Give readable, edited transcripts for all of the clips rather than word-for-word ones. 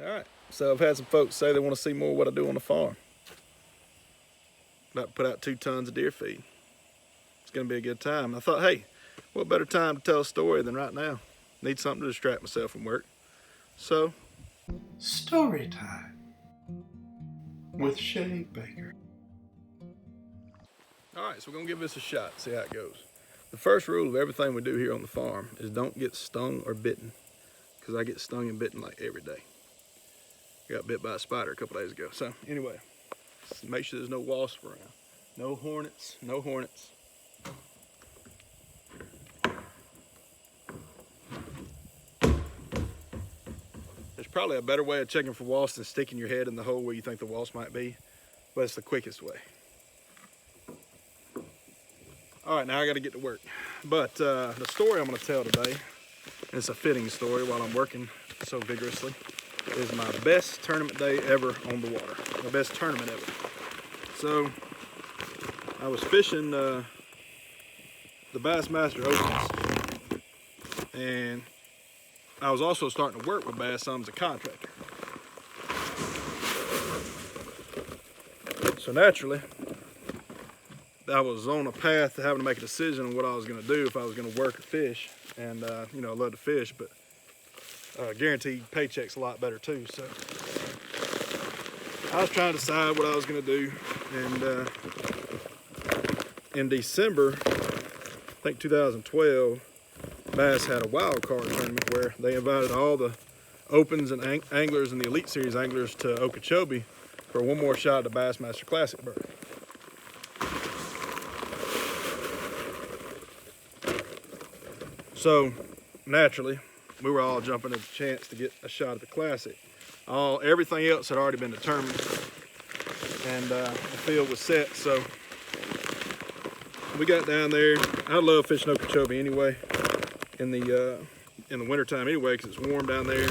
Alright, so I've had some folks say they want to see more of what I do on the farm. About to put out 2 tons of deer feed. It's going to be a good time. I thought, hey, what better time to tell a story than right now? Need something to distract myself from work. So, story time with Shay Baker. Alright, so we're going to give this a shot, see how it goes. The first rule of everything we do here on the farm is don't get stung or bitten, because I get stung and bitten like every day. I got bit by a spider a couple days ago. So anyway, make sure there's no wasps around. No hornets, no hornets. There's probably a better way of checking for wasps than sticking your head in the hole where you think the wasp might be, but it's the quickest way. All right, now I gotta get to work. But the story I'm gonna tell today, and it's a fitting story while I'm working so vigorously, is my best tournament day ever on the water. My best tournament ever. So, I was fishing the Bassmaster Opens, and I was also starting to work with bass some as a contractor. So naturally, I was on a path to having to make a decision on what I was gonna do, if I was gonna work or fish. And you know, I love to fish, but guaranteed paycheck's a lot better too. So I was trying to decide what I was gonna do, and in December, I think 2012, Bass had a wild card tournament where they invited all the Opens and anglers and the Elite Series anglers to Okeechobee for one more shot at the Bassmaster Classic berth. So naturally, we were all jumping at the chance to get a shot at the Classic. Everything else had already been determined, and the field was set. So we got down there. I love fishing Okeechobee anyway, in the wintertime anyway, because it's warm down there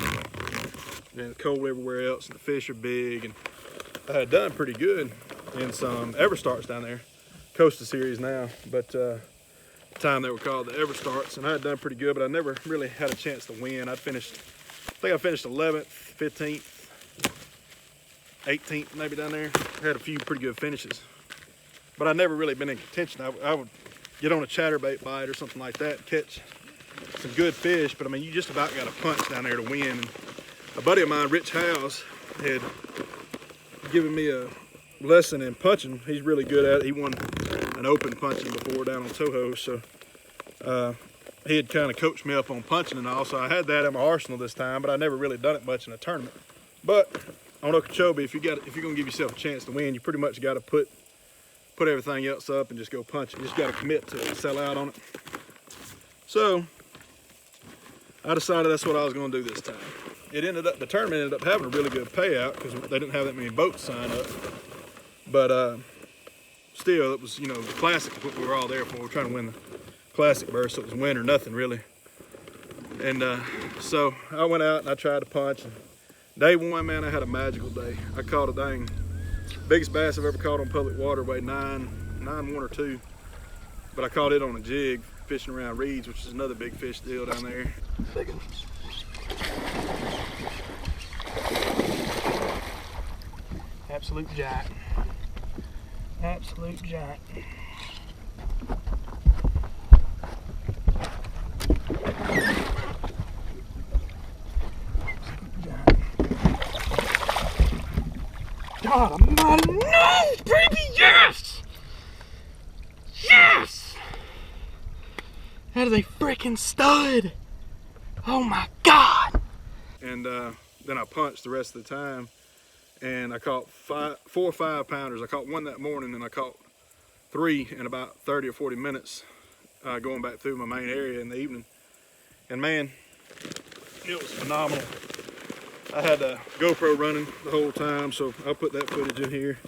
and cold everywhere else, and the fish are big. And I had done pretty good in some Everstarts down there, Costa Series now, but time they were called the Everstarts, and I had done pretty good, but I never really had a chance to win. I think I finished 11th, 15th, 18th maybe down there. Had a few pretty good finishes, but I never really been in contention. I would get on a chatterbait bite or something like that, catch some good fish, but I mean, you just about got a punch down there to win. And a buddy of mine, Rich Howes, had given me a lesson in punching. He's really good at it. He won an open punching before down on Toho, so he had kind of coached me up on punching and all. So I had that in my arsenal this time, but I never really done it much in a tournament. But on Okeechobee, if you're gonna give yourself a chance to win, you pretty much got to put everything else up and just go punch it. You just got to commit to it, sell out on it. So I decided that's what I was going to do this time. The tournament ended up having a really good payout because they didn't have that many boats sign up. But still, it was, you know, the Classic is what we were all there for. We were trying to win the Classic berth, so it was win or nothing really. And so I went out and I tried to punch. And day one, man, I had a magical day. I caught a biggest bass I've ever caught on public water, weighed 9.1 or 2. But I caught it on a jig fishing around reeds, which is another big fish deal down there. Absolute giant. Absolute giant. God almighty, no, baby, yes! Yes! That is a freaking stud. Oh my God. And then I punched the rest of the time, and I caught 4 or 5 pounders. I caught one that morning, and I caught 3 in about 30 or 40 minutes going back through my main area in the evening. And man, it was phenomenal. I had a GoPro running the whole time, so I'll put that footage in here.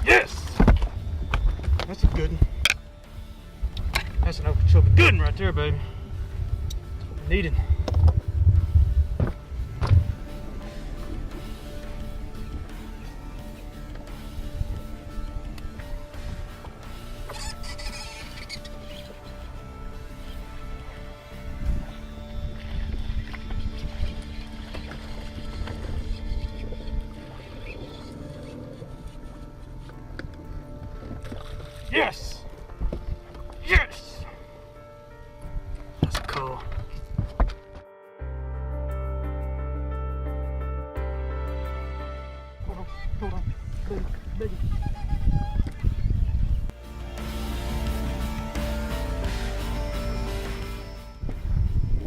Yes! That's a good one. That's an Okeechobee good one right there, baby. That's what we're needing.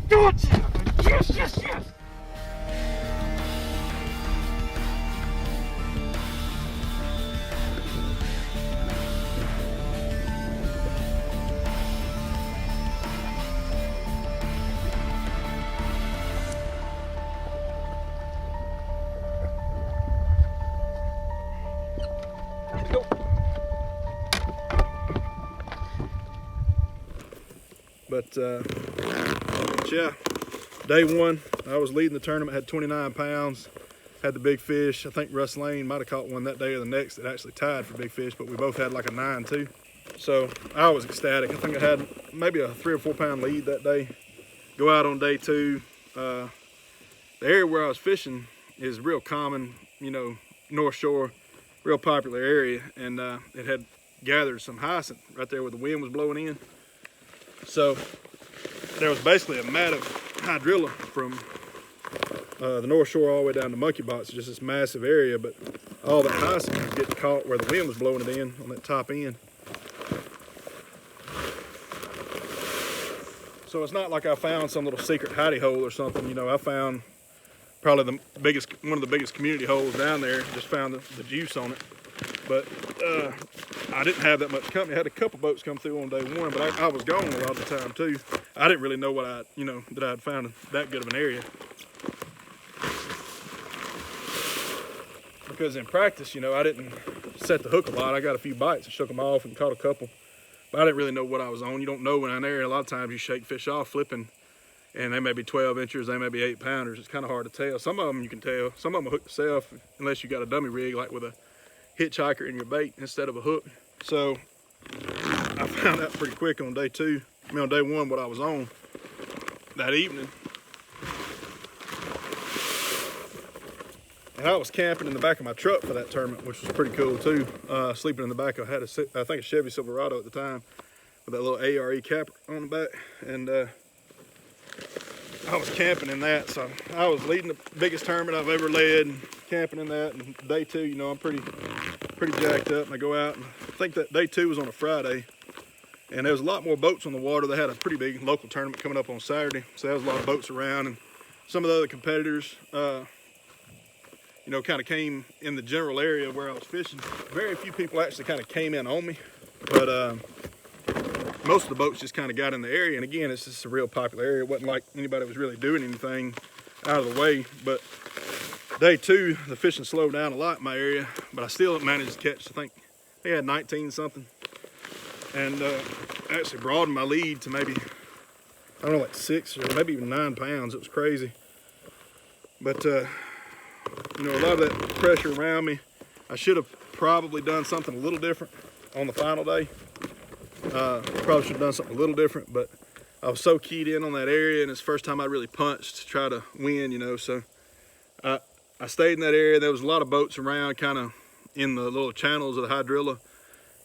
Gotcha! Yes, yes, yes! But yeah, day one, I was leading the tournament, had 29 pounds, had the big fish. I think Russ Lane might have caught one that day or the next that actually tied for big fish, but we both had like a 9-2. So I was ecstatic. I think I had maybe a 3 or 4 pound lead that day. Go out on day two. The area where I was fishing is real common, you know, North Shore, real popular area, and it had gathered some hyacinth right there where the wind was blowing in. So there was basically a mat of hydrilla from the North Shore all the way down to Monkey Box, just this massive area, but all that hyacinth was getting caught where the wind was blowing it in on that top end. So it's not like I found some little secret hidey hole or something. You know, I found probably one of the biggest community holes down there, just found the juice on it. But I didn't have that much company. I had a couple boats come through on day one, but I was gone a lot of the time too. I didn't really know that I'd found that good of an area. Because in practice, you know, I didn't set the hook a lot. I got a few bites and shook them off and caught a couple. But I didn't really know what I was on. You don't know when I'm there. A lot of times you shake fish off flipping, and they may be 12 inchers, they may be 8 pounders. It's kind of hard to tell. Some of them you can tell. Some of them will hook yourself unless you got a dummy rig, like with a hitchhiker in your bait instead of a hook. So I found out pretty quick on day two. I mean, on day one, what I was on that evening. And I was camping in the back of my truck for that tournament, which was pretty cool too. Sleeping in the back, I had I think a Chevy Silverado at the time with that little ARE capper on the back. And I was camping in that, so I was leading the biggest tournament I've ever led, and camping in that. And day two, you know, I'm pretty jacked up, and I go out, and I think that day two was on a Friday, and there was a lot more boats on the water. They had a pretty big local tournament coming up on Saturday, so there was a lot of boats around, and some of the other competitors, you know, kind of came in the general area where I was fishing. Very few people actually kind of came in on me, but most of the boats just kind of got in the area. And again, it's just a real popular area. It wasn't like anybody was really doing anything out of the way. But day two, the fishing slowed down a lot in my area, but I still managed to catch, I think I had 19 something. And actually broadened my lead to maybe, I don't know, like 6 or maybe even 9 pounds. It was crazy. But you know, a lot of that pressure around me, I should have probably done something a little different on the final day. Probably should have done something a little different, but I was so keyed in on that area, and it's the first time I really punched to try to win, you know. So I stayed in that area. There was a lot of boats around, kind of in the little channels of the hydrilla,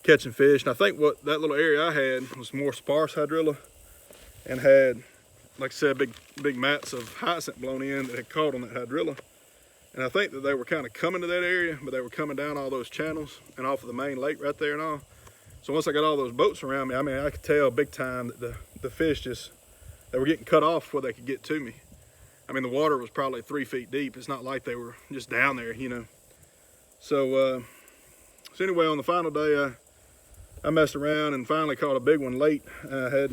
catching fish. And I think what that little area I had was more sparse hydrilla, and had, like I said, big mats of hyacinth blown in that had caught on that hydrilla. And I think that they were kind of coming to that area, but they were coming down all those channels and off of the main lake right there and all. So once I got all those boats around me, I mean, I could tell big time that the fish they were getting cut off before they could get to me. I mean, the water was probably 3 feet deep. It's not like they were just down there, you know. So anyway, on the final day, I messed around and finally caught a big one late. I had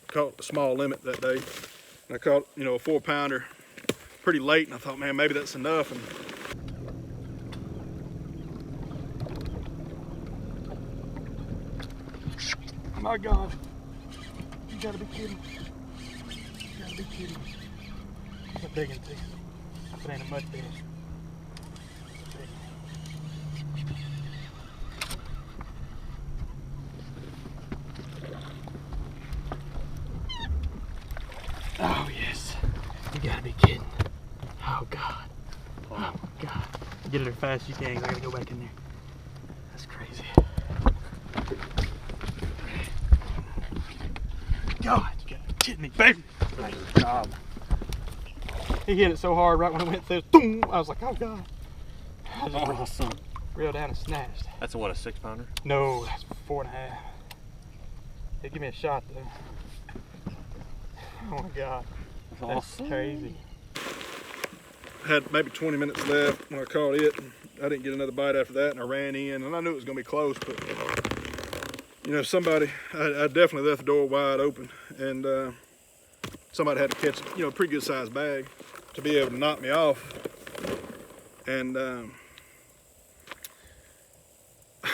caught a small limit that day. And I caught, you know, a 4 pounder pretty late, and I thought, man, maybe that's enough. And Oh my God. You gotta be kidding. You gotta be kidding. It's a big one too. It ain't a mud fish. Oh yes. You gotta be kidding. Oh God. Oh my God. Get it as fast as you can, 'cause I gotta go back in there. That's crazy. God, you gotta be kidding me, baby. Nice job. He hit it so hard right when it went through. Boom! I was like, oh God. I just Awesome. reeled down and snatched. That's what, a 6 pounder? No, that's 4.5. Hey, give me a shot though. Oh my God. That's That's awesome. crazy. Had maybe 20 minutes left when I caught it. I didn't get another bite after that, and I ran in, and I knew it was gonna be close, but you know, I definitely left the door wide open, and somebody had to catch, you know, a pretty good sized bag to be able to knock me off. And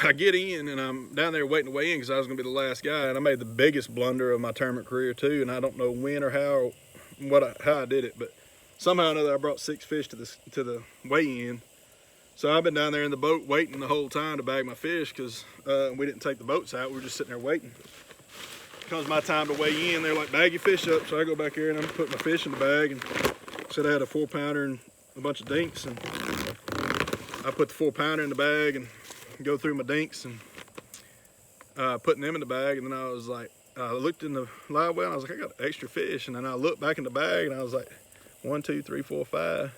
I get in, and I'm down there waiting to weigh in because I was gonna be the last guy, and I made the biggest blunder of my tournament career too, and I don't know when or how or how I did it, but somehow or another I brought 6 fish to the weigh-in. So I've been down there in the boat waiting the whole time to bag my fish because we didn't take the boats out. We were just sitting there waiting. Comes my time to weigh in, they're like, bag your fish up. So I go back here and I'm putting my fish in the bag, and said I had a 4-pounder and a bunch of dinks, and I put the 4-pounder in the bag and go through my dinks and putting them in the bag. And then I was like, I looked in the live well and I was like, I got extra fish. And then I looked back in the bag and I was like, 1, 2, 3, 4, 5.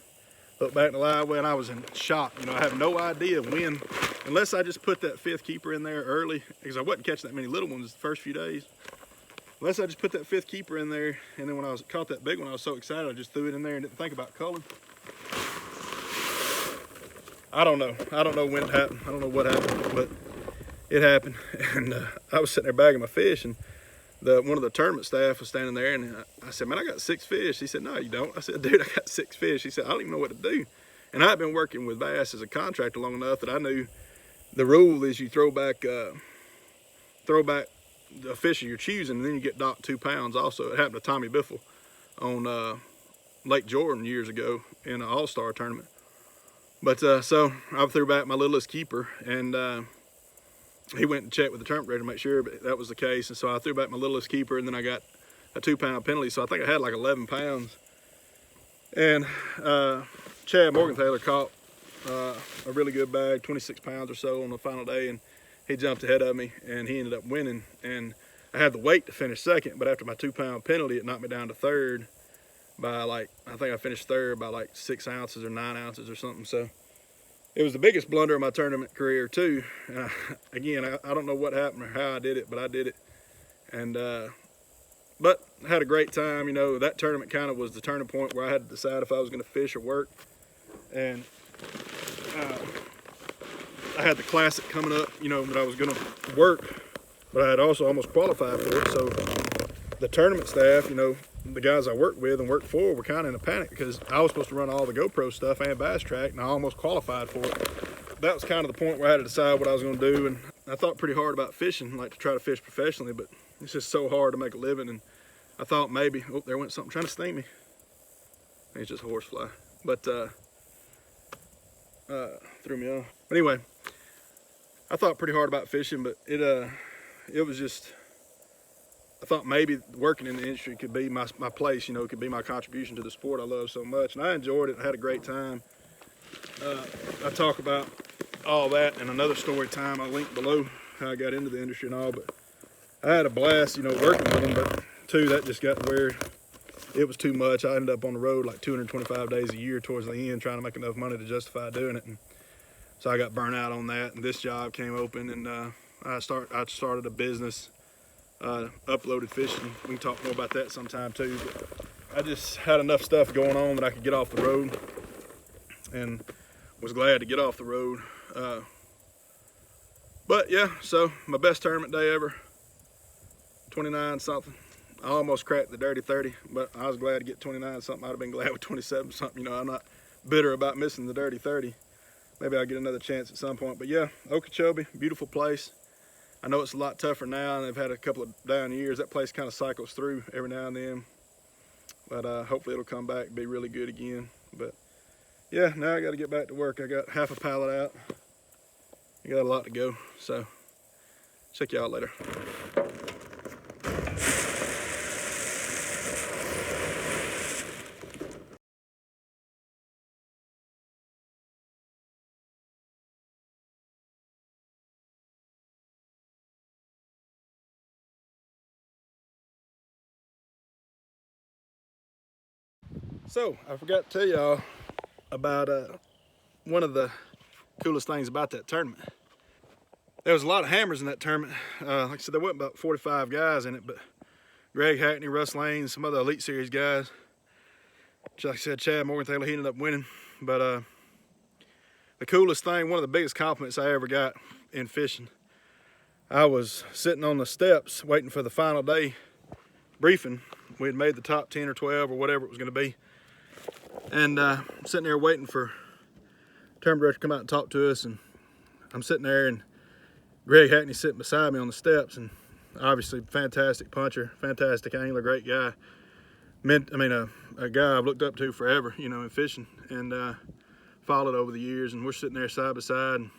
Looked back in the live well and I was in shock. You know, I have no idea when, unless I just put that 5th keeper in there early, because I wasn't catching that many little ones the first few days. Unless I just put that 5th keeper in there, and then when I caught that big one, I was so excited I just threw it in there and didn't think about color. I don't know. I don't know when it happened. I don't know what happened, but it happened. And I was sitting there bagging my fish, and one of the tournament staff was standing there, and I said, man, I got 6 fish. He said, no, you don't. I said, dude, I got 6 fish. He said, I don't even know what to do. And I'd been working with bass as a contractor long enough that I knew the rule is you throw back the fish you're choosing, and then you get docked 2 pounds also. It happened to Tommy Biffle on Lake Jordan years ago in an all-star tournament. But so I threw back my littlest keeper, and he went and checked with the tournament director to make sure that was the case. And so I threw back my littlest keeper, and then I got a 2-pound penalty. So I think I had like 11 pounds. And Chad Morgenthaler caught a really good bag, 26 pounds or so on the final day, and he jumped ahead of me, and he ended up winning. And I had the weight to finish second, but after my 2-pound penalty, it knocked me down to third by like, I think I finished third by like 6 ounces or 9 ounces or something. So it was the biggest blunder of my tournament career too. Again, I don't know what happened or how I did it, but I did it. And but I had a great time. You know, that tournament kind of was the turning point where I had to decide if I was going to fish or work. And I had the classic coming up, you know, that I was going to work, but I had also almost qualified for it. So the tournament staff, you know, the guys I worked with and worked for were kind of in a panic because I was supposed to run all the GoPro stuff and Bass Track, and I almost qualified for it. That was kind of the point where I had to decide what I was going to do. And I thought pretty hard about fishing, like to try to fish professionally, but it's just so hard to make a living. And I thought maybe, oh, there went something trying to sting me. It's just a horsefly, but threw me off. But anyway, I thought pretty hard about fishing, but it was just, I thought maybe working in the industry could be my place, you know, could be my contribution to the sport I love so much. And I enjoyed it. I had a great time. I talk about all that in another story time. I'll link below how I got into the industry and all, but I had a blast, you know, working with them. But too, that just got to where it was too much. I ended up on the road like 225 days a year towards the end, trying to make enough money to justify doing it. And so I got burnt out on that, and this job came open, and I started a business. Uploaded fishing. We can talk more about that sometime too. But I just had enough stuff going on that I could get off the road, and was glad to get off the road. But yeah, so my best tournament day ever, 29 something. I almost cracked the dirty 30, but I was glad to get 29 something. I'd have been glad with 27 something. You know, I'm not bitter about missing the dirty 30. Maybe I'll get another chance at some point. But yeah, Okeechobee, beautiful place. I know it's a lot tougher now, and they've had a couple of down years. That place kind of cycles through every now and then, but hopefully it'll come back and be really good again. But yeah, now I got to get back to work. I got half a pallet out. I got a lot to go, so check y'all later. So I forgot to tell y'all about one of the coolest things about that tournament. There was a lot of hammers in that tournament. Like I said, there wasn't about 45 guys in it, but Greg Hackney, Russ Lane, some other Elite Series guys. Like I said, Chad Morgenthaler, he ended up winning. But the coolest thing, one of the biggest compliments I ever got in fishing, I was sitting on the steps waiting for the final day briefing. We had made the top 10 or 12 or whatever it was going to be. And I'm sitting there waiting for term director to come out and talk to us. And I'm sitting there, and Greg Hackney sitting beside me on the steps, and obviously fantastic puncher, fantastic angler, great guy. A guy I've looked up to forever, you know, in fishing, and followed over the years. And we're sitting there side by side, and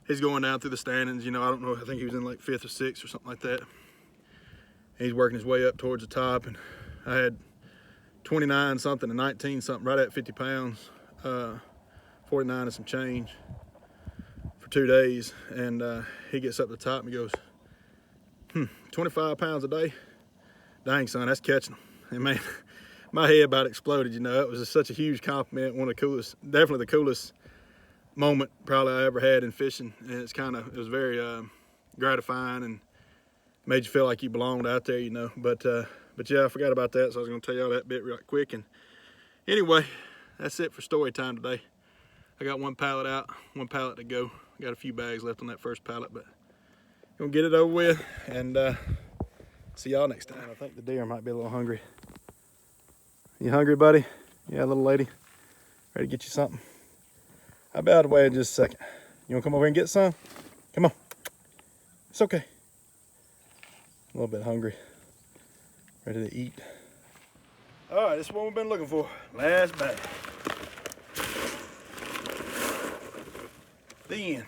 he's going down through the standings. You know, I don't know, I think he was in like 5th or 6th or something like that. He's working his way up towards the top, and I had 29 something and 19 something, right at 50 pounds, 49 and some change for 2 days. And he gets up to the top and he goes, 25 pounds a day? Dang, son, that's catching them. And man, my head about exploded, you know. It was just such a huge compliment, one of the coolest, definitely the coolest moment probably I ever had in fishing. And it was very gratifying, and made you feel like you belonged out there, you know. But yeah, I forgot about that, so I was gonna tell y'all that bit right quick. And anyway, that's it for story time today. I got one pallet out, one pallet to go. Got a few bags left on that first pallet, but gonna get it over with, and see y'all next time. I think the deer might be a little hungry. You hungry, buddy? Yeah, little lady. Ready to get you something? I'll be out of the way in just a second. You wanna come over here and get some? Come on. It's okay. A little bit hungry. Ready to eat. All right, this is what we've been looking for. Last bag. The end.